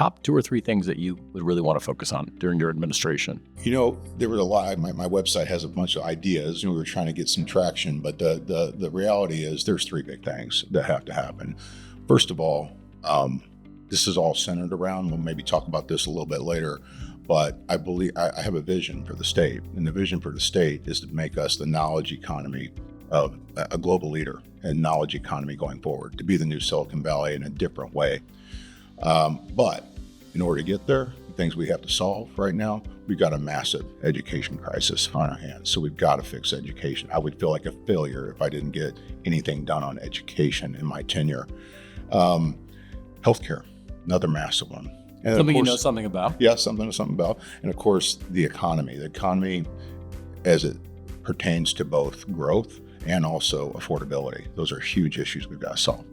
top 2 or 3 things that you would really want to focus on during your administration? There was a lot. My website has a bunch of ideas, and we were trying to get some traction. But the reality is, there's 3 big things that have to happen. First of all, this is all centered around. We'll maybe talk about this a little bit later. But I believe I have a vision for the state, and the vision for the state is to make us the knowledge economy of a global leader in knowledge economy going forward, to be the new Silicon Valley in a different way. But in order to get there, the things we have to solve right now, we've got a massive education crisis on our hands. So we've got to fix education. I would feel like a failure if I didn't get anything done on education in my tenure. Healthcare, another massive one. And something course, you know something about? Yeah, something about. And of course, the economy. The economy as it pertains to both growth and also affordability. Those are huge issues we've got to solve.